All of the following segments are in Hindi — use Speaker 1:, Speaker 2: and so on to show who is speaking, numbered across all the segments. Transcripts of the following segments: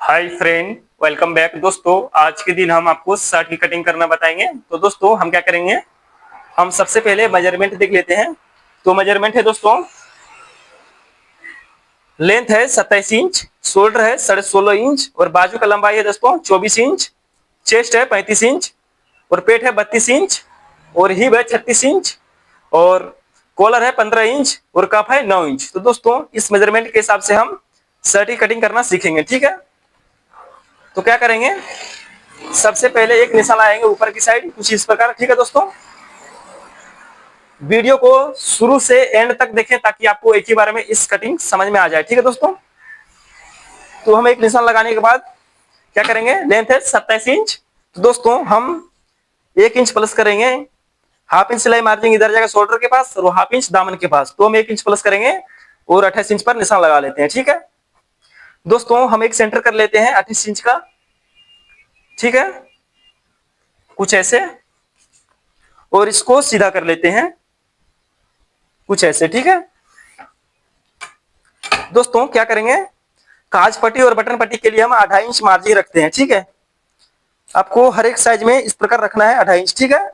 Speaker 1: Hi friend, welcome back. दोस्तों, आज के दिन हम आपको शर्ट की कटिंग करना बताएंगे। तो दोस्तों, हम क्या करेंगे, हम सबसे पहले मेजरमेंट देख लेते हैं। तो मेजरमेंट है दोस्तों, लेंथ है 27 इंच, शोल्डर है 16.5 इंच और बाजू का लंबाई है दोस्तों 24 इंच, चेस्ट है 35 इंच और पेट है 32 इंच और हिप है 36 इंच और कॉलर है 15 इंच और कफ है 9 इंच। तो दोस्तों, इस मेजरमेंट के हिसाब से हम शर्ट की कटिंग करना सीखेंगे। ठीक है, तो क्या करेंगे, सबसे पहले एक निशान लगाएंगे ऊपर की साइड, कुछ इस प्रकार। ठीक है दोस्तों, वीडियो को शुरू से एंड तक देखें ताकि आपको एक ही बार में इस कटिंग समझ में आ जाए। ठीक है दोस्तों, तो हम एक निशान लगाने के बाद क्या करेंगे, लेंथ है 27 इंच। तो दोस्तों, हम 1 इंच प्लस करेंगे, हाफ इंच सिलाई मार्जिन इधर जाएगा शोल्डर के पास और हाफ इंच दामन के पास। तो हम 1 इंच प्लस करेंगे और 28 इंच पर निशान लगा लेते हैं। ठीक है दोस्तों, हम एक सेंटर कर लेते हैं 28 इंच का। ठीक है, कुछ ऐसे, और इसको सीधा कर लेते हैं कुछ ऐसे। ठीक है दोस्तों, क्या करेंगे, काज पट्टी और बटन पट्टी के लिए हम 2.5 इंच मार्जिन रखते हैं। ठीक है, आपको हर एक साइज में इस प्रकार रखना है 2.5 इंच। ठीक है,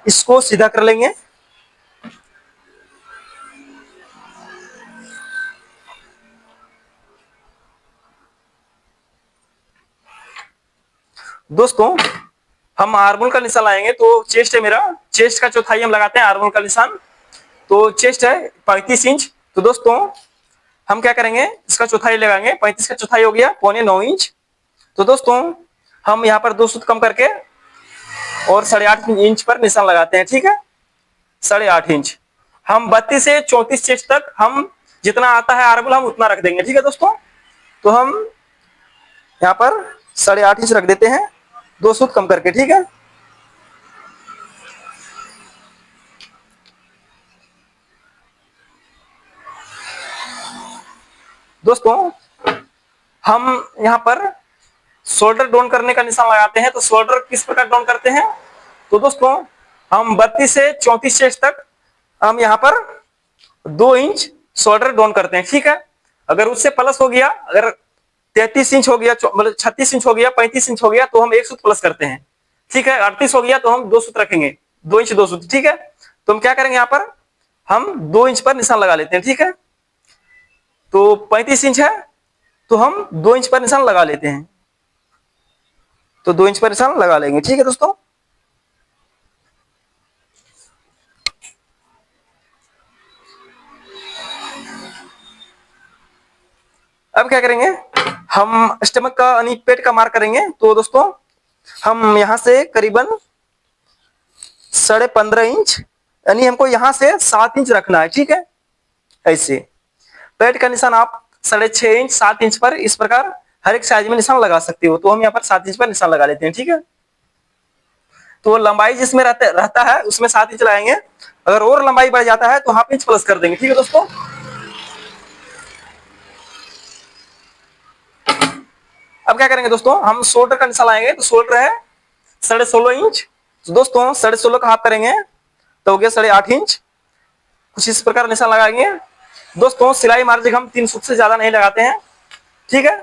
Speaker 1: इसको सीधा कर लेंगे। दोस्तों, हम आर्मोल का निशान लाएंगे। तो चेस्ट है मेरा, चेस्ट का चौथाई हम लगाते हैं आर्मोल का निशान। तो चेस्ट है 35 इंच। तो दोस्तों, हम क्या करेंगे, इसका चौथाई लगाएंगे। 35 का चौथाई हो गया 9.25 इंच। तो दोस्तों, हम यहाँ पर 2 सूत कम करके और 8.5 इंच पर निशान लगाते हैं। ठीक है, 8.5 इंच। हम 32 से 34 चेस्ट तक हम जितना आता है आर्मोल हम उतना रख देंगे। ठीक है दोस्तों, तो हम यहाँ पर 8.5 इंच रख देते हैं, 2 सूत कम करके। ठीक है दोस्तों, हम यहाँ पर शोल्डर डाउन करने का निशान लगाते हैं। तो शोल्डर किस प्रकार डाउन करते हैं, तो दोस्तों, हम 32 से 34 चेस्ट तक हम यहाँ पर 2 इंच शोल्डर डाउन करते हैं। ठीक है, अगर उससे प्लस हो गया, अगर 33 इंच हो गया, मतलब 36 इंच हो गया, 35 इंच हो गया, तो हम 1 सूत प्लस करते हैं। ठीक है, 38 हो गया तो हम 2 सूत रखेंगे, 2 इंच 2 सूत। ठीक है, तो हम क्या करेंगे, यहाँ पर हम 2 इंच पर निशान लगा लेते हैं। ठीक है, तो 35 इंच है तो हम 2 इंच पर निशान लगा लेते हैं। तो 2 इंच पर निशान लगा लेंगे। ठीक है दोस्तों, अब क्या करेंगे, हम स्टमक का यानी पेट का मार्क करेंगे। तो दोस्तों, हम यहां से करीबन 15.5 इंच, यानी हमको यहां से 7 इंच रखना है। ठीक है, ऐसे पेट का निशान आप 6.5 इंच 7 इंच पर इस प्रकार हर एक साइज में निशान लगा सकते हो। तो हम यहाँ पर 7 इंच पर निशान लगा लेते हैं। ठीक है, तो लंबाई जिसमें रहता है उसमें 7 इंच लगाएंगे। अगर और लंबाई बढ़ जाता है तो हाफ इंच प्लस कर देंगे। ठीक है दोस्तों, अब क्या करेंगे दोस्तों, हम शोल्डर का निशान लाएंगे। तो शोल्डर है 16.5 इंच। तो दोस्तों, 16.5 का हाफ करेंगे तो हो गया 8.5 इंच। कुछ इस प्रकार निशान लगाएंगे। दोस्तों, सिलाई मार्जिन हम 3 सूत से ज्यादा नहीं लगाते हैं। ठीक है,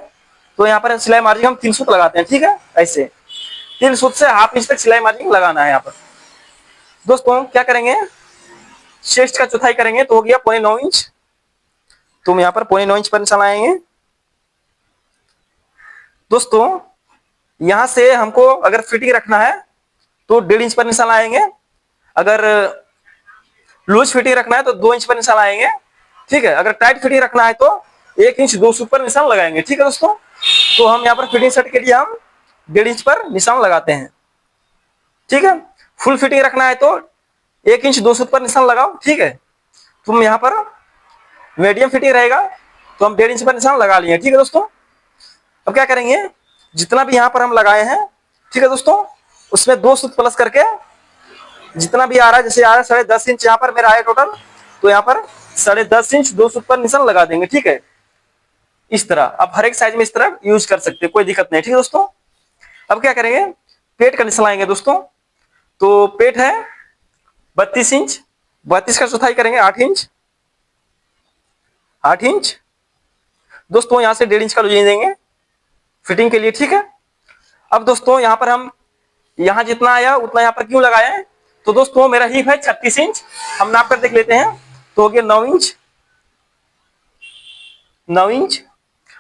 Speaker 1: तो यहाँ पर सिलाई मार्जिन हम 3 सूत लगाते हैं। ठीक है, ऐसे 3 सूत से हाफ इंच तक सिलाई मार्जिन लगाना है यहाँ पर। दोस्तों, क्या करेंगे, चेस्ट का चौथाई करेंगे तो हो गया 9.25 इंच। तो हम यहाँ पर 9.25 इंच पर निशान लगाएंगे। दोस्तों, यहां से हमको अगर फिटिंग रखना है तो 1.5 इंच पर निशान लगाएंगे। अगर लूज फिटिंग रखना है तो 2 इंच पर निशान लगाएंगे। ठीक है, अगर टाइट फिटिंग रखना है तो 1 इंच 2 सूत पर निशान लगाएंगे। ठीक है दोस्तों, तो हम यहाँ पर फिटिंग सेट के लिए हम 1.5 इंच पर निशान लगाते हैं। ठीक है, फुल फिटिंग रखना है तो 1 इंच 2 सूत पर निशान लगाओ। ठीक है, तुम यहाँ पर मीडियम फिटिंग रहेगा तो हम 1.5 इंच पर निशान लगा लिए। ठीक है दोस्तों, अब क्या करेंगे, जितना भी यहाँ पर हम लगाए हैं, ठीक है दोस्तों, उसमें 2 सूत प्लस करके जितना भी आ रहा है, जैसे आ रहा है 10.5 इंच यहाँ पर मेरा आया टोटल, तो यहाँ पर 10.5 इंच 2 सूत पर निशान लगा देंगे। ठीक है, इस तरह आप हर एक साइज में इस तरह यूज कर सकते हैं, कोई दिक्कत नहीं। ठीक है दोस्तों, अब क्या करेंगे, पेट का निशान लाएंगे दोस्तों। तो पेट है 32 इंच। 32 का चौथाई करेंगे 8 इंच, 8 इंच। दोस्तों यहां से 1.5 इंच का लूजिंग देंगे फिटिंग के लिए, ठीक है। अब दोस्तों यहां पर हम यहां जितना आया उतना यहां पर क्यों लगाए हैं, तो दोस्तों मेरा हिप है 36 इंच, हम नाप कर देख लेते हैं, तो हो गया 9 इंच, 9 इंच,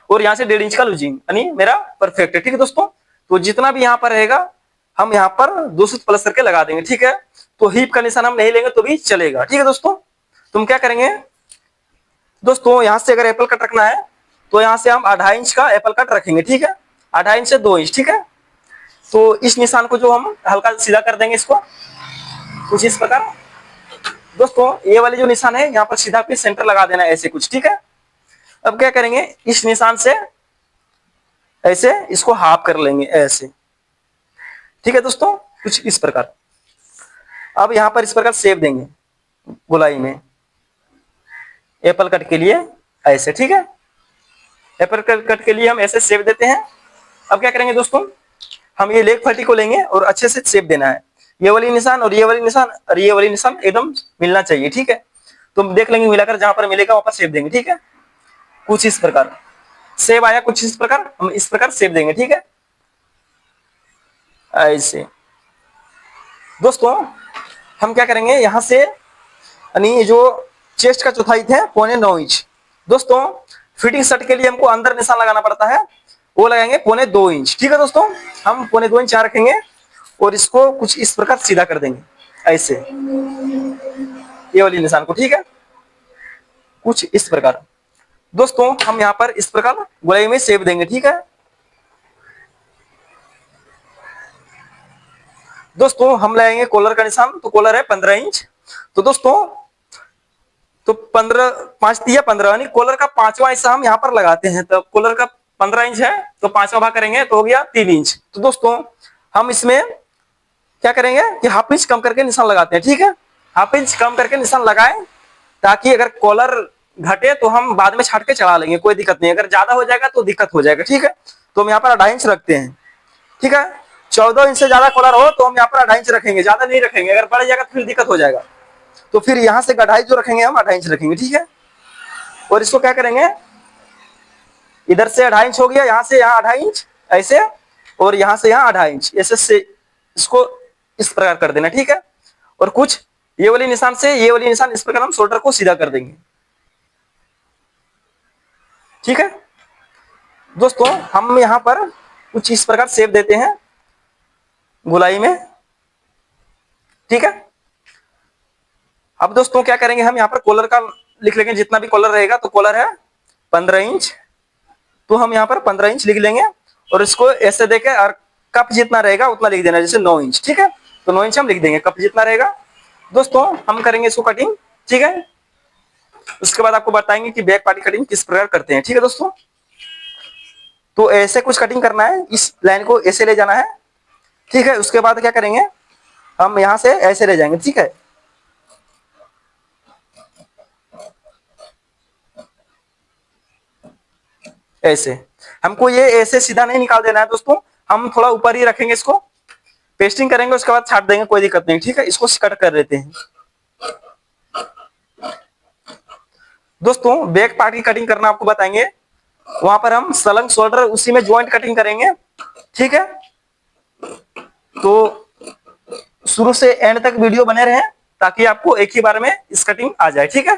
Speaker 1: और यहां से 1.5 इंच का लूजिंग, यानी मेरा परफेक्ट है, ठीक है दोस्तों। तो जितना भी यहां पर रहेगा हम यहां पर 200 प्लस करके लगा देंगे, ठीक है। तो हिप का निशान हम नहीं लेंगे तो भी चलेगा, ठीक है दोस्तों। तुम क्या करेंगे दोस्तों, यहां से अगर एप्पल कट रखना है तो यहां से हम 2.5 इंच का एप्पल कट रखेंगे, ठीक है, 2.5 इंच से 2 इंच, ठीक है। तो इस निशान को जो हम हल्का सीधा कर देंगे इसको कुछ इस प्रकार। दोस्तों ये वाले जो निशान है यहाँ पर सीधा पे सेंटर लगा देना है ऐसे कुछ, ठीक है। अब क्या करेंगे, इस निशान से ऐसे इसको हाफ कर लेंगे ऐसे, ठीक है दोस्तों, कुछ इस प्रकार। अब यहाँ पर इस प्रकार शेप देंगे गोलाई में एप्पल कट के लिए ऐसे, ठीक है। एप्पल कट के लिए हम ऐसे शेप देते हैं। अब क्या करेंगे दोस्तों, हम ये लेग पट्टी को लेंगे और अच्छे से शेप देना है, ये वाली निशान और ये वाली निशान और ये वाली निशान एकदम मिलना चाहिए, ठीक है। तो हम देख लेंगे मिलाकर, जहां पर मिलेगा वहां पर शेप देंगे, ठीक है। कुछ इस प्रकार शेप आया, कुछ इस प्रकार हम इस प्रकार शेप देंगे, ठीक है, ऐसे। दोस्तों हम क्या करेंगे, यहां से यानी जो चेस्ट का चौथाई थे 9.25 इंच। दोस्तों फिटिंग शर्ट के लिए हमको अंदर निशान लगाना पड़ता है, वो लगाएंगे 2.25 इंच, ठीक है दोस्तों। हम 2.25 इंच रखेंगे और इसको कुछ इस प्रकार सीधा कर देंगे ऐसे, ये वाली निशान को, ठीक है, कुछ इस प्रकार। दोस्तों हम यहाँ पर इस प्रकार गोलाई में शेप देंगे, ठीक है। दोस्तों हम लगाएंगे कॉलर का निशान, तो कॉलर है 15 इंच। तो दोस्तों तो 15 5 दिया 15, यानी कॉलर का 5वां हिस्सा हम यहाँ पर लगाते हैं। तो कॉलर का 15 इंच है तो 5वां भाग करेंगे तो हो गया 3 इंच। तो दोस्तों हम इसमें क्या करेंगे कि हाफ इंच कम करके निशान लगाते हैं, ठीक है। हाफ इंच कम करके निशान लगाएं ताकि अगर कॉलर घटे तो हम बाद में छाट के चढ़ा लेंगे, कोई दिक्कत नहीं। अगर ज्यादा हो जाएगा तो दिक्कत हो जाएगा, ठीक है। तो हम यहाँ पर 2.5 इंच रखते हैं, ठीक है। 14 इंच से ज्यादा कॉलर हो तो हम यहाँ पर 2.5 इंच रखेंगे, ज्यादा नहीं रखेंगे, अगर बढ़ जाएगा तो फिर दिक्कत हो जाएगा। तो फिर यहाँ से गढ़ाई जो रखेंगे हम 2.5 इंच रखेंगे, ठीक है। और इसको क्या करेंगे, इधर से 2.5 इंच हो गया, यहाँ से यहाँ 2.5 इंच ऐसे, और यहाँ से यहाँ 2.5 इंच ऐसे से इसको इस प्रकार कर देना, ठीक है। और कुछ ये वाली निशान से ये वाली निशान इस प्रकार हम शोल्डर को सीधा कर देंगे, ठीक है। दोस्तों हम यहाँ पर कुछ इस प्रकार शेप देते हैं गोलाई में, ठीक है। अब दोस्तों क्या करेंगे, हम यहाँ पर कॉलर का लिख लेंगे, जितना भी कॉलर रहेगा। तो कॉलर है 15 इंच, तो हम यहाँ पर 15 इंच लिख लेंगे और इसको ऐसे देके, और कप जितना रहेगा उतना लिख देना, जैसे 9 इंच, ठीक है। तो 9 इंच हम लिख देंगे, कप जितना रहेगा। दोस्तों हम करेंगे इसको कटिंग, ठीक है। उसके बाद आपको बताएंगे कि बैक पार्टी कटिंग किस प्रकार करते हैं, ठीक है दोस्तों। तो ऐसे कुछ कटिंग करना है, इस लाइन को ऐसे ले जाना है, ठीक है। उसके बाद क्या करेंगे, हम यहाँ से ऐसे ले जाएंगे, ठीक है, ऐसे। हमको ये ऐसे सीधा नहीं निकाल देना है दोस्तों, हम थोड़ा ऊपर ही रखेंगे, इसको पेस्टिंग करेंगे, उसके बाद छाट देंगे, कोई दिक्कत नहीं, ठीक है। इसको कट कर देते हैं। दोस्तों बैक पार्ट की कटिंग करना आपको बताएंगे, वहां पर हम सलंग शोल्डर उसी में ज्वाइंट कटिंग करेंगे, ठीक है। तो शुरू से एंड तक वीडियो बने रहे ताकि आपको एक ही बार में इस कटिंग आ जाए, ठीक है।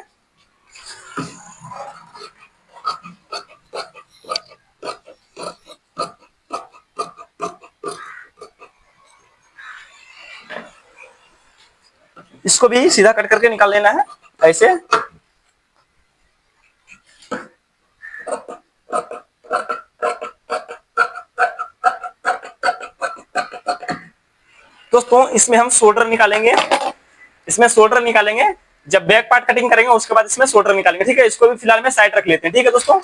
Speaker 1: इसको भी सीधा कट करके निकाल लेना है ऐसे। दोस्तों इसमें हम शोल्डर निकालेंगे, इसमें शोल्डर निकालेंगे, जब बैक पार्ट कटिंग करेंगे उसके बाद इसमें शोल्डर निकालेंगे, ठीक है। इसको भी फिलहाल में साइड रख लेते हैं, ठीक है दोस्तों।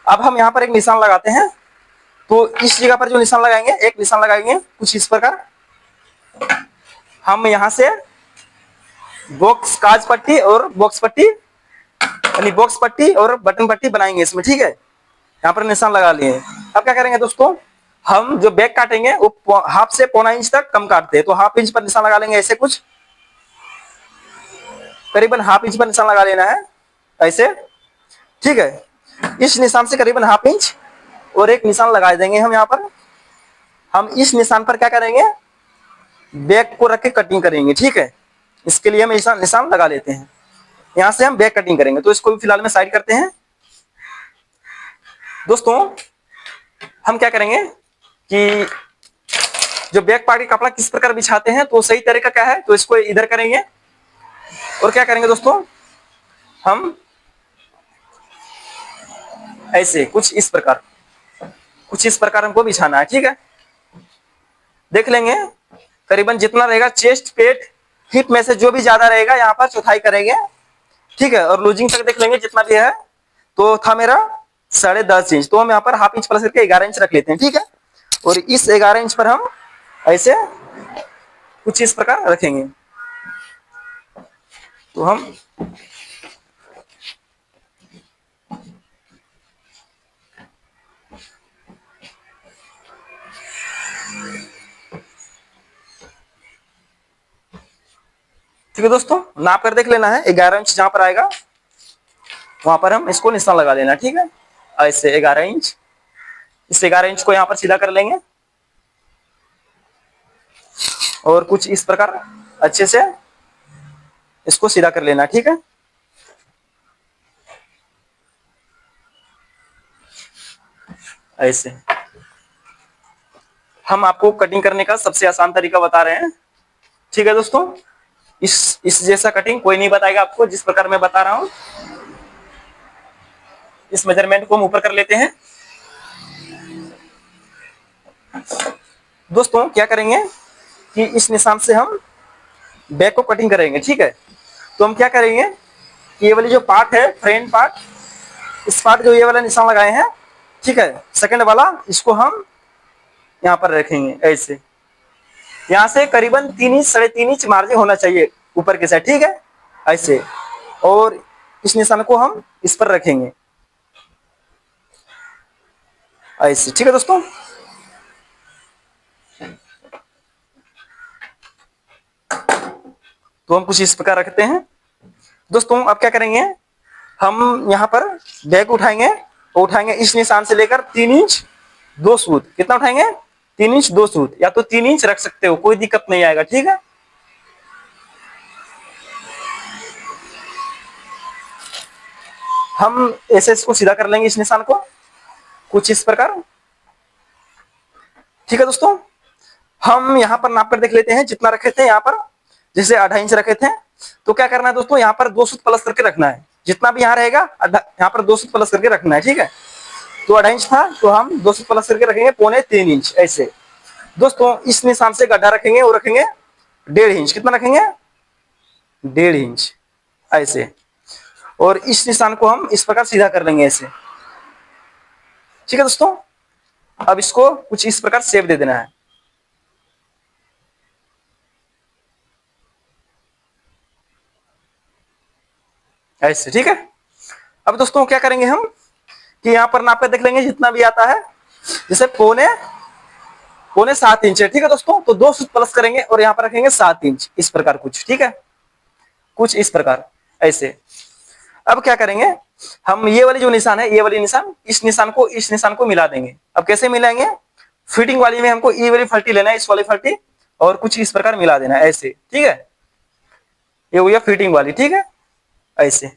Speaker 1: अब हम यहाँ पर एक निशान लगाते हैं, तो इस जगह पर जो निशान लगाएंगे, एक निशान लगाएंगे कुछ इस प्रकार। हम यहाँ से बॉक्स काज पट्टी और बॉक्स पट्टी, यानी बॉक्स पट्टी और बटन पट्टी बनाएंगे इसमें, ठीक है। यहाँ पर निशान लगा लिए। अब क्या करेंगे दोस्तों, हम जो बैक काटेंगे वो हाफ से पौना इंच तक कम काटते हैं, तो हाफ इंच पर निशान लगा लेंगे ऐसे, कुछ करीबन हाफ इंच पर निशान लगा लेना है ऐसे, ठीक है। इस निशान से करीबन हाफ इंच और एक निशान लगा देंगे हम यहाँ पर। हम इस निशान पर क्या करेंगे, बैक को रख के कटिंग करेंगे, ठीक है। इसके लिए हम निशान लगा लेते हैं, यहाँ से हम बैक कटिंग करेंगे। तो इसको भी फिलहाल में साइड करते हैं। दोस्तों हम क्या करेंगे कि जो बैक पार्ट का कपड़ा किस प्रकार बिछाते हैं तो सही तरीका क्या है, तो इसको इधर करेंगे और क्या करेंगे दोस्तों, हम ऐसे कुछ इस प्रकार हमको बिछाना है, ठीक है। देख लेंगे करीबन जितना रहेगा चेस्ट पेट हिप में से जो भी ज्यादा रहेगा यहाँ पर चौथाई करेंगे, ठीक है। और लूजिंग तक देख लेंगे जितना भी है, तो था मेरा 10.5 इंच, तो हम यहाँ पर हाफ इंच प्लस करके 11 इंच रख लेते हैं, ठीक है। और इस 11 इंच पर हम ऐसे कुछ इस प्रकार रखेंगे। तो हम ठीक है दोस्तों, नाप कर देख लेना है, 11 इंच जहां पर आएगा वहां पर हम इसको निशान लगा लेना, ठीक है। ऐसे 11 इंच, इस 11 इंच को यहाँ पर सीधा कर लेंगे और कुछ इस प्रकार अच्छे से इसको सीधा कर लेना, ठीक है। ऐसे हम आपको कटिंग करने का सबसे आसान तरीका बता रहे हैं, ठीक है दोस्तों। इस जैसा कटिंग कोई नहीं बताएगा आपको, जिस प्रकार मैं बता रहा हूं। इस मेजरमेंट को हम ऊपर कर लेते हैं। दोस्तों क्या करेंगे कि इस निशान से हम बैक को कटिंग करेंगे, ठीक है। तो हम क्या करेंगे कि ये वाली जो पार्ट है फ्रंट पार्ट, इस पार्ट जो ये वाला निशान लगाए हैं, ठीक है, सेकंड वाला, इसको हम यहाँ पर रखेंगे ऐसे। यहाँ से करीबन 3 इंच 3.5 इंच मार्जिन होना चाहिए ऊपर के साइड, ठीक है, ऐसे। और इस निशान को हम इस पर रखेंगे ऐसे, ठीक है दोस्तों। तो हम कुछ इस प्रकार रखते हैं। दोस्तों अब क्या करेंगे, हम यहाँ पर बैग उठाएंगे, तो उठाएंगे इस निशान से लेकर 3 इंच 2 सूत। कितना उठाएंगे, 3 इंच 2 सूत, या तो 3 इंच रख सकते हो, कोई दिक्कत नहीं आएगा, ठीक है। हम ऐसे इसको सीधा कर लेंगे, इस निशान को कुछ इस प्रकार, ठीक है दोस्तों। हम यहाँ पर नाप कर देख लेते हैं जितना रखे थे यहाँ पर, जैसे 2.5 इंच रखे थे, तो क्या करना है दोस्तों, यहाँ पर 2 सूत प्लस करके रखना है। जितना भी यहाँ रहेगा यहाँ पर 2 सूत प्लस करके रखना है, ठीक है। तो 2.5 इंच था, तो हम 2 सूत प्लस करके रखेंगे 2.75 इंच ऐसे। दोस्तों इस निशान से गड्ढा रखेंगे, वो रखेंगे 1.5 इंच। कितना रखेंगे, 1.5 इंच ऐसे। और इस निशान को हम इस प्रकार सीधा कर लेंगे ऐसे, ठीक है दोस्तों। अब इसको कुछ इस प्रकार शेप दे देना है ऐसे, ठीक है। अब दोस्तों क्या करेंगे हम कि यहाँ पर नाप कर देख लेंगे जितना भी आता है, जैसे 7.5 इंच है, ठीक है दोस्तों। तो 2 सूत प्लस करेंगे और यहाँ पर रखेंगे 7 इंच इस प्रकार कुछ, ठीक है, कुछ इस प्रकार ऐसे। अब क्या करेंगे, हम ये वाली जो निशान है, ये वाली निशान, इस निशान को मिला देंगे। अब कैसे मिलाएंगे, फिटिंग वाली में हमको ये वाली फल्टी लेना है, इस वाली फल्टी, और कुछ इस प्रकार मिला देना है ऐसे, ठीक है। ये हुई फिटिंग वाली, ठीक है, ऐसे।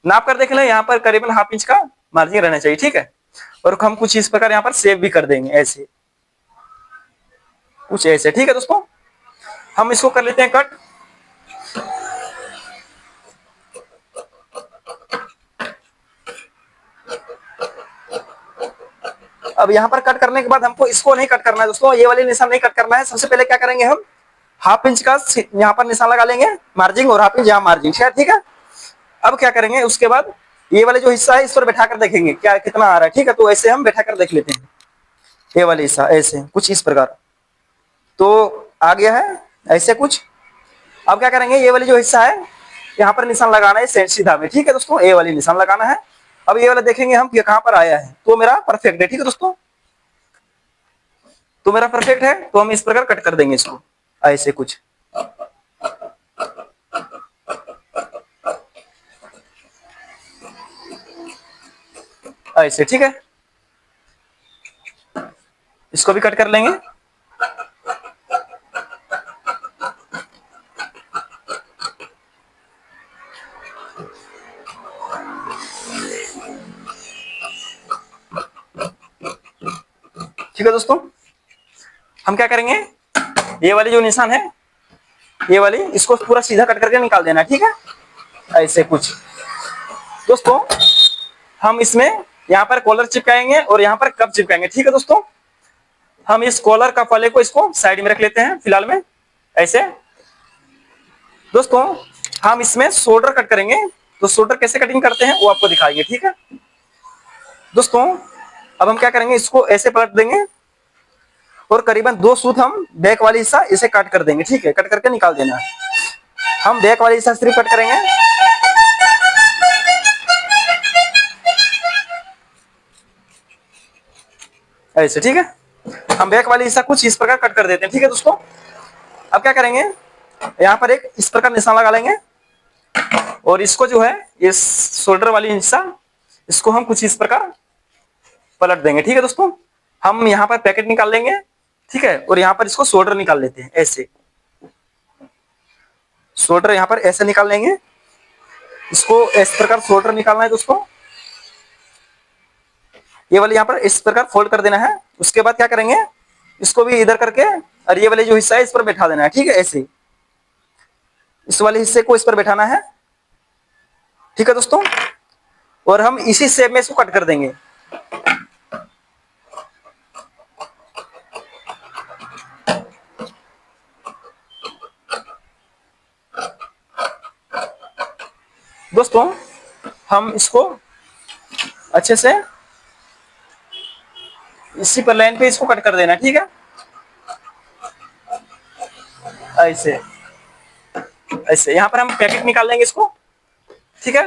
Speaker 1: नाप कर देख लें, यहाँ पर करीबन हाफ इंच का मार्जिन रहना चाहिए, ठीक है। और हम कुछ इस प्रकार यहाँ पर सेव भी कर देंगे ऐसे, कुछ ऐसे, ठीक है दोस्तों। हम इसको कर लेते हैं कट। अब यहाँ पर कट करने के बाद हमको इसको नहीं कट करना है दोस्तों, ये वाले निशान नहीं कट करना है। सबसे पहले क्या करेंगे, हम हाफ इंच का यहाँ पर निशान लगा लेंगे मार्जिन, और हाफ इंच यहाँ मार्जिन, ठीक है। अब क्या करेंगे, उसके बाद ये वाले जो हिस्सा है इस पर बैठा कर देखेंगे क्या कितना आ रहा है, ठीक है। तो ऐसे हम बैठा कर देख लेते हैं, ये वाले हिस्सा ऐसे कुछ इस प्रकार, तो आ गया है ऐसे कुछ। अब क्या करेंगे, ये वाली जो हिस्सा है यहाँ पर निशान लगाना है सीधा में, ठीक है दोस्तों, ये वाली निशान लगाना है। अब ये वाला देखेंगे हम कि कहाँ पर आया है, तो मेरा परफेक्ट है, ठीक है दोस्तों। तो मेरा परफेक्ट है, तो हम इस प्रकार कट कर देंगे इसको ऐसे कुछ। ऐसे ठीक है, इसको भी कट कर लेंगे। ठीक है दोस्तों, हम क्या करेंगे, ये वाली जो निशान है, ये वाली, इसको पूरा सीधा कट करके निकाल देना है। ठीक है, ऐसे कुछ। दोस्तों हम इसमें यहाँ पर कॉलर चिपकाएंगे और यहाँ पर कप चिपकाएंगे। ठीक है दोस्तों, हम इस कॉलर कप वाले को इसको साइड में रख लेते हैं फिलहाल में ऐसे। दोस्तों हम इसमें शोल्डर कट करेंगे, तो शोल्डर कैसे कटिंग करते हैं वो आपको दिखाएंगे। ठीक है दोस्तों, अब हम क्या करेंगे, इसको ऐसे पलट देंगे और करीबन 2 सूत हम बैक वाली हिस्सा इसे कट कर देंगे। ठीक है, कट करके निकाल देना है। हम बैक वाली हिस्सा सिर्फ कट करेंगे, ऐसे। ठीक है, हम बैक वाली हिस्सा कुछ इस प्रकार कट कर देते हैं। ठीक है दोस्तों, अब क्या करेंगे, यहाँ पर एक इस प्रकार निशान लगा लेंगे और इसको जो है, इस शोल्डर वाली हिस्सा, इसको हम कुछ इस प्रकार पलट देंगे। ठीक है दोस्तों, हम यहाँ पर पैकेट निकाल लेंगे। ठीक है, और यहाँ पर इसको शोल्डर निकाल लेते हैं ऐसे। शोल्डर यहाँ पर ऐसे निकाल लेंगे, इसको इस प्रकार शोल्डर निकालना है दोस्तों। ये वाली यहाँ पर इस प्रकार फोल्ड कर देना है। उसके बाद क्या करेंगे, इसको भी इधर करके और ये वाले जो हिस्सा है इस पर बैठा देना है। ठीक है, ऐसे इस वाले हिस्से को इस पर बैठाना है। ठीक है दोस्तों, और हम इसी शेप में इसको कट कर देंगे। दोस्तों हम इसको अच्छे से इसी पर लाइन पे इसको कट कर देना। ठीक है, ऐसे ऐसे यहाँ पर हम पैकेट निकाल लेंगे इसको। ठीक है,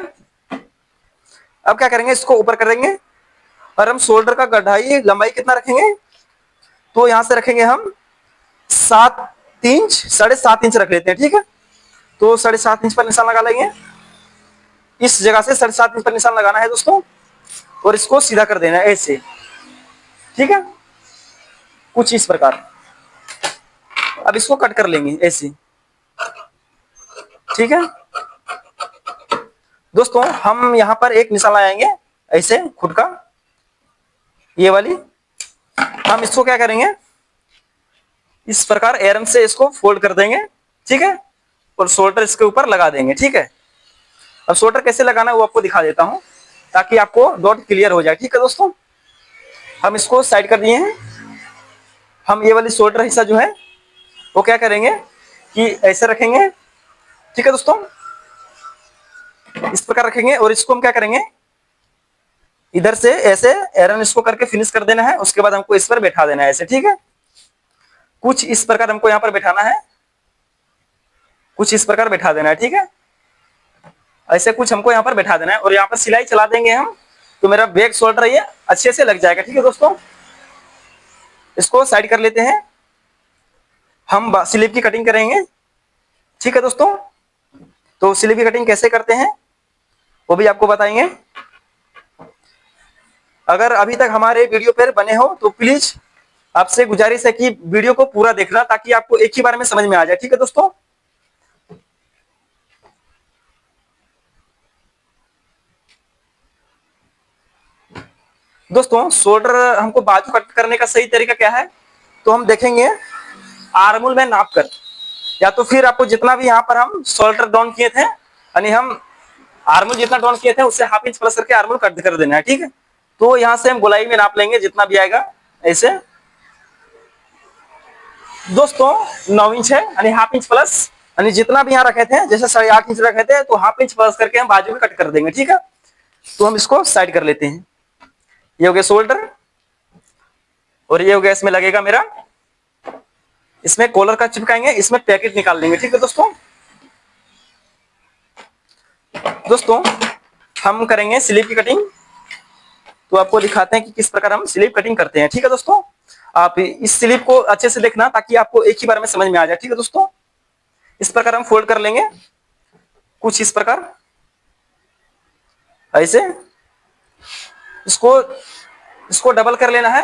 Speaker 1: अब क्या करेंगे, इसको ऊपर करेंगे और हम शोल्डर का गहराई लंबाई कितना रखेंगे, तो यहां से रखेंगे हम 7 इंच, 7.5 इंच रख लेते हैं। ठीक है, तो 7.5 इंच पर निशान लगा लेंगे। इस जगह से 7.5 इंच पर निशान लगाना है दोस्तों, और इसको सीधा कर देना है ऐसे। ठीक है, कुछ इस प्रकार। अब इसको कट कर लेंगे ऐसे। ठीक है दोस्तों, हम यहाँ पर एक निशान लगाएंगे ऐसे खुद का, ये वाली। हम इसको क्या करेंगे, इस प्रकार एरम से इसको फोल्ड कर देंगे। ठीक है, और शोल्डर इसके ऊपर लगा देंगे। ठीक है, अब शोल्डर कैसे लगाना है वो आपको दिखा देता हूं, ताकि आपको डॉट क्लियर हो जाए। ठीक है दोस्तों, हम इसको साइड कर दिए हैं। हम ये वाली शोल्डर हिस्सा जो है वो क्या करेंगे कि ऐसे रखेंगे। ठीक है दोस्तों, इस प्रकार रखेंगे और इसको हम क्या करेंगे, इधर से ऐसे एरन इसको करके फिनिश कर देना है। उसके बाद हमको इस पर बैठा देना है ऐसे। ठीक है, कुछ इस प्रकार हमको यहाँ पर बैठाना है, कुछ इस प्रकार बैठा देना है। ठीक है, ऐसे कुछ हमको यहाँ पर बैठा देना है और यहाँ पर सिलाई चला देंगे हम, तो मेरा बैक शोल्डर ये अच्छे से लग जाएगा। ठीक है दोस्तों, इसको साइड कर लेते हैं, हम स्लीव की कटिंग करेंगे। ठीक है दोस्तों, तो स्लीव की कटिंग कैसे करते हैं वो भी आपको बताएंगे। अगर अभी तक हमारे वीडियो पर बने हो तो प्लीज आपसे गुजारिश है कि वीडियो को पूरा देखना, ताकि आपको एक ही बार में समझ में आ जाए। ठीक है दोस्तों, दोस्तों शोल्डर हमको बाजू कट करने का सही तरीका क्या है, तो हम देखेंगे आर्मोल में नाप कर, या तो फिर आपको जितना भी यहाँ पर हम शोल्डर डाउन किए थे, यानी हम आर्मोल जितना डाउन किए थे उससे हाफ इंच प्लस करके आर्मोल कट कर देना है। ठीक है, तो यहाँ से हम गोलाई में नाप लेंगे जितना भी आएगा ऐसे। दोस्तों 9 इंच है, यानी हाफ इंच प्लस, यानी जितना भी यहाँ रखे थे, जैसे 8.5 इंच रखे थे, तो हाफ इंच प्लस करके हम बाजू में कट कर देंगे। ठीक है, तो हम इसको साइड कर लेते हैं। ये हो गया शोल्डर और ये हो गया, इसमें लगेगा मेरा, इसमें कॉलर का चिपकाएंगे, इसमें पैकेट निकाल लेंगे। ठीक है दोस्तों, दोस्तों हम करेंगे स्लीव की कटिंग, तो आपको दिखाते हैं कि किस प्रकार हम स्लीव कटिंग करते हैं। ठीक है दोस्तों, आप इस स्लिप को अच्छे से देखना ताकि आपको एक ही बार में समझ में आ जाए। ठीक है दोस्तों, इस प्रकार हम फोल्ड कर लेंगे, कुछ इस प्रकार ऐसे। इसको इसको डबल कर लेना है।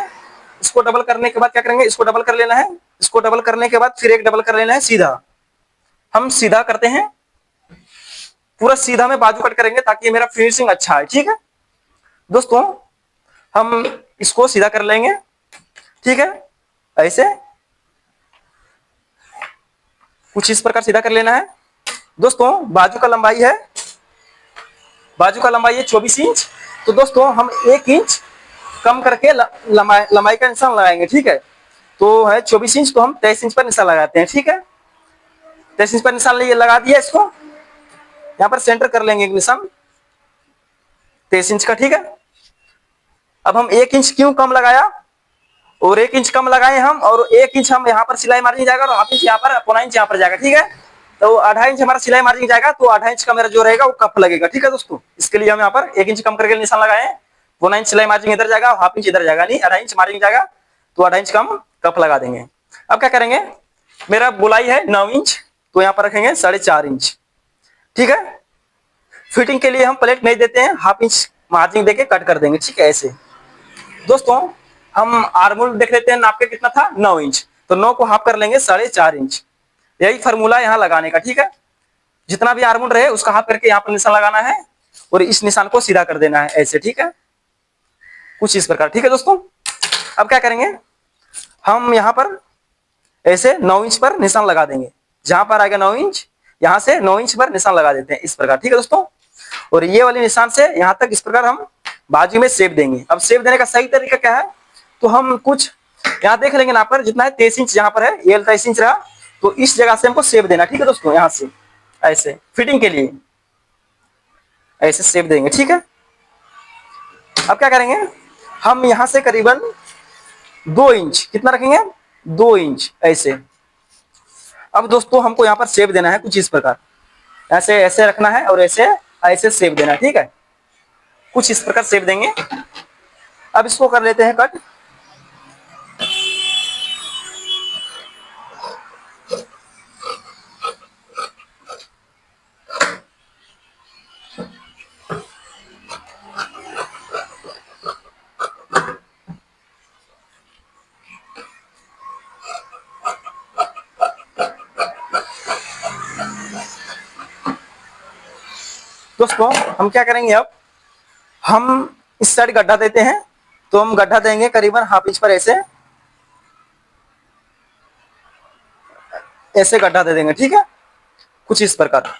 Speaker 1: इसको डबल करने के बाद क्या करेंगे, इसको डबल कर लेना है। इसको डबल करने के बाद फिर एक डबल कर लेना है सीधा। हम सीधा करते हैं, पूरा सीधा में बाजू कट करेंगे ताकि मेरा फिनिशिंग अच्छा है। ठीक है दोस्तों, हम इसको सीधा कर लेंगे। ठीक है, ऐसे कुछ इस प्रकार सीधा कर लेना है। दोस्तों बाजू का लंबाई है, बाजू का लंबाई है 24 इंच। तो दोस्तों हम 1 इंच कम करके लंबाई का निशान लगाएंगे। ठीक है, तो है 24 इंच, तो हम 23 इंच पर निशान लगाते हैं। ठीक है, 23 इंच पर निशान लगा दिया। इसको यहाँ पर सेंटर कर लेंगे एक निशान 23 इंच का। ठीक है, अब हम 1 इंच क्यों कम लगाया, और 1 इंच कम लगाए हम, और 1 इंच हम यहाँ पर सिलाई मार्जिन जाएगा और हाफ इंच यहाँ पर, पौना इंच यहाँ पर जाएगा। ठीक है, तो 1/2 इंच हमारा सिलाई मार्जिन जाएगा, तो 1/2 इंच का मेरा जो रहेगा वो कप लगेगा। ठीक है दोस्तों, इसके लिए हम यहाँ पर 1 इंच कम करके निशान लगाए, पौना इंच सिलाई मार्जिन इधर जाएगा, हाफ इंच इधर जाएगा, नहीं 1/2 इंच मार्जिन जाएगा, तो 1/2 इंच कम कप लगा देंगे। अब क्या करेंगे, मेरा गोलाई है 9 इंच, तो यहाँ पर रखेंगे 4.5 इंच। ठीक है, फिटिंग के लिए हम प्लेट नहीं देते हैं, हाफ इंच मार्जिन देके कट कर देंगे। ठीक है, ऐसे दोस्तों हम आर्मोल देख लेते हैं, नाप के कितना था 9 इंच, तो 9 को हाफ कर लेंगे 4.5 इंच। यही फॉर्मूला यहाँ लगाने का। ठीक है, जितना भी आर्मोल रहे उसका हाफ करके यहाँ पर निशान लगाना है और इस निशान को सीधा कर देना है ऐसे। ठीक है, कुछ इस प्रकार। ठीक है दोस्तों, अब क्या करेंगे, हम यहाँ पर ऐसे 9 इंच पर निशान लगा देंगे। जहां पर आएगा 9 इंच, यहाँ से 9 इंच पर निशान लगा देते हैं इस प्रकार। ठीक है दोस्तों, और ये वाले निशान से यहाँ तक इस प्रकार हम बाजू में शेप देंगे। अब शेप देने का सही तरीका क्या है, तो हम कुछ यहाँ देख लेंगे, यहाँ पर जितना है 23 इंच यहाँ पर है, ये 23 इंच रहा, तो इस जगह से हमको शेप देना। ठीक है दोस्तों, यहाँ से ऐसे फिटिंग के लिए ऐसे शेप देंगे। ठीक है, अब क्या करेंगे, हम यहाँ से करीबन 2 इंच, कितना रखेंगे 2 इंच ऐसे। अब दोस्तों हमको यहाँ पर शेप देना है कुछ इस प्रकार, ऐसे ऐसे रखना है और ऐसे ऐसे शेप देना है। ठीक है, कुछ इस प्रकार शेप देंगे। अब इसको कर लेते हैं कट। दोस्तों हम क्या करेंगे, अब हम इस साइड गड्ढा देते हैं, तो हम गड्ढा देंगे करीबन हाफ इंच पर, ऐसे ऐसे गड्ढा दे देंगे। ठीक है, कुछ इस प्रकार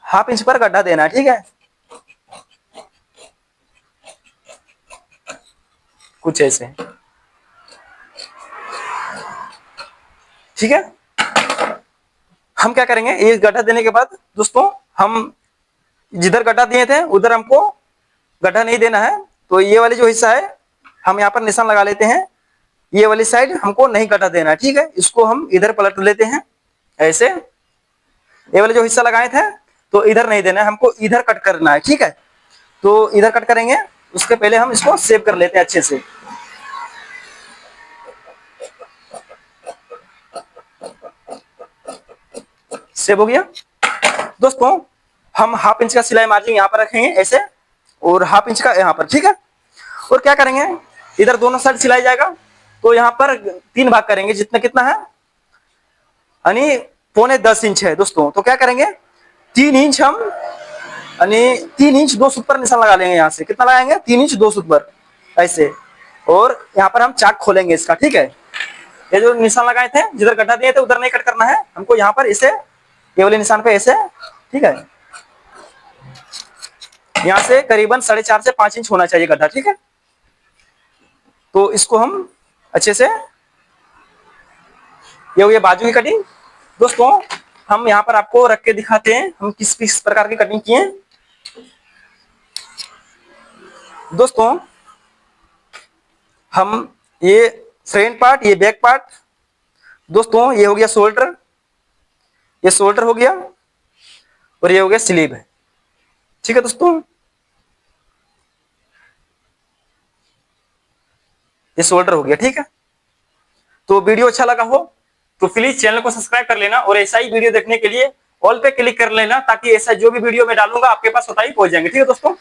Speaker 1: हाफ इंच पर गड्ढा देना है। ठीक है, कुछ ऐसे। ठीक है, हम क्या करेंगे, ये गड्ढा देने के बाद दोस्तों हम जिधर गड्ढा दिए थे उधर हमको गड्ढा नहीं देना है, तो ये वाली जो हिस्सा है हम यहाँ पर निशान लगा लेते हैं। ये वाली साइड हमको नहीं गड्ढा देना है। ठीक है, इसको हम इधर पलट लेते हैं ऐसे। ये वाले जो हिस्सा लगाए थे तो इधर नहीं देना है, हमको इधर कट करना है। ठीक है, तो इधर कट करेंगे, उसके पहले हम इसको सेव कर लेते हैं अच्छे से। सेव हो गया दोस्तों, हम हाफ इंच का सिलाई मार्जिन यहाँ पर रखेंगे ऐसे, और हाफ इंच का यहाँ पर। ठीक है, और क्या करेंगे, इधर दोनों साइड सिलाई जाएगा, तो यहाँ पर 3 भाग करेंगे, जितना कितना है यानी 9.25 इंच है दोस्तों। तो क्या करेंगे, 3 इंच हम यानी 3 इंच 2 सूत पर निशान लगा लेंगे। यहाँ से कितना लगाएंगे, 3 इंच 2 सूत पर ऐसे, और यहाँ पर हम चाक खोलेंगे इसका। ठीक है, ये जो निशान लगाए थे जिधर गड्ढा दिए थे उधर नहीं कट करना है हमको, यहाँ पर इसे ये वाले निशान पे ऐसे। ठीक है, यहाँ से करीबन 4.5 से 5 इंच होना चाहिए गड्ढा। ठीक है, तो इसको हम अच्छे से, ये हो गया बाजू की कटिंग। दोस्तों हम यहाँ पर आपको रख के दिखाते हैं हम किस किस प्रकार की कटिंग किए। दोस्तों हम ये फ्रंट पार्ट, ये बैक पार्ट, दोस्तों ये हो गया शोल्डर, ये शोल्डर हो गया, और ये हो गया स्लीव है। ठीक है दोस्तों, ये शोल्डर हो गया, ठीक है। तो वीडियो अच्छा लगा हो तो प्लीज चैनल को सब्सक्राइब कर लेना और ऐसा ही वीडियो देखने के लिए ऑल पे क्लिक कर लेना, ताकि ऐसा जो भी वीडियो मैं डालूंगा आपके पास स्वतः ही पहुंच जाएंगे, ठीक है दोस्तों।